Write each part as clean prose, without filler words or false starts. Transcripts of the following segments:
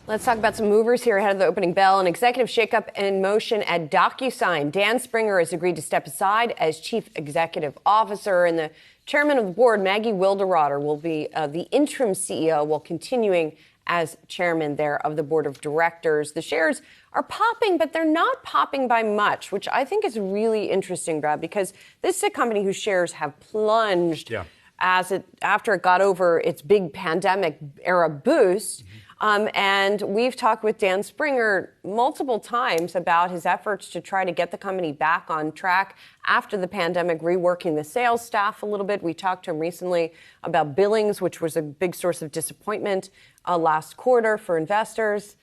Let's talk about some movers here ahead of the opening bell. An executive shakeup in motion at DocuSign. Dan Springer has agreed to step aside as chief executive officer, and the chairman of the board, Maggie Wilderotter, will be the interim CEO while continuing as chairman there of the board of directors. The shares are popping, but they're not popping by much, which I think is really interesting, Brad, because this is a company whose shares have plunged after it got over its big pandemic era boost. And we've talked with Dan Springer multiple times about his efforts to try to get the company back on track after the pandemic, reworking the sales staff a little bit. We talked to him recently about billings, which was a big source of disappointment last quarter for investors,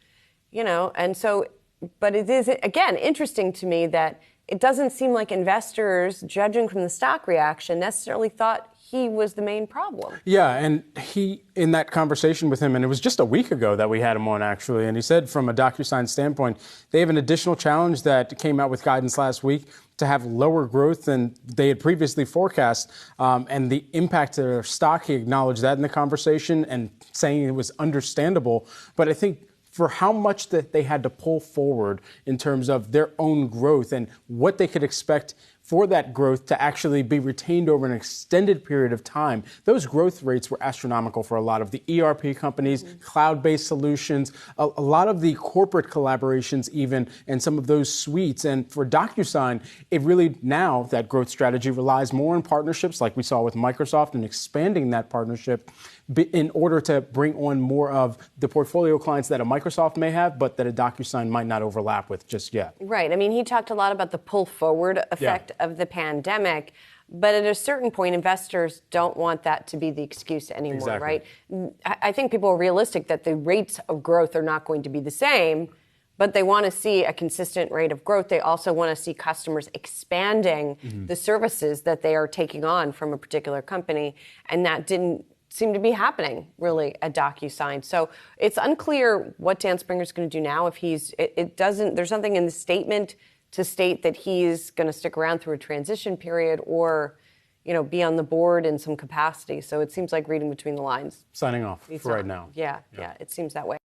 and so, but it is, again, interesting to me that it doesn't seem like investors, judging from the stock reaction, necessarily thought he was the main problem. Yeah, and he, in that conversation with him, and it was just a week ago that we had him on, actually, and he said from a DocuSign standpoint, they have an additional challenge that came out with guidance last week to have lower growth than they had previously forecast, and the impact to their stock, he acknowledged that in the conversation and saying it was understandable. But I think for how much that they had to pull forward in terms of their own growth and what they could expect for that growth to actually be retained over an extended period of time. Those growth rates were astronomical for a lot of the ERP companies, cloud-based solutions, a lot of the corporate collaborations even, and some of those suites. And for DocuSign, it really now, that growth strategy relies more on partnerships like we saw with Microsoft and expanding that partnership in order to bring on more of the portfolio clients that a Microsoft may have, but that a DocuSign might not overlap with just yet. Right. I mean, he talked a lot about the pull forward effect of the pandemic, but at a certain point, investors don't want that to be the excuse anymore, right? I think people are realistic that the rates of growth are not going to be the same, but they want to see a consistent rate of growth. They also want to see customers expanding the services that they are taking on from a particular company, and that didn't seem to be happening really at DocuSign. So it's unclear what Dan Springer's going to do now. If there's nothing in the statement to state that he's going to stick around through a transition period or, be on the board in some capacity. So it seems like reading between the lines. Signing off for right now. Yeah, it seems that way.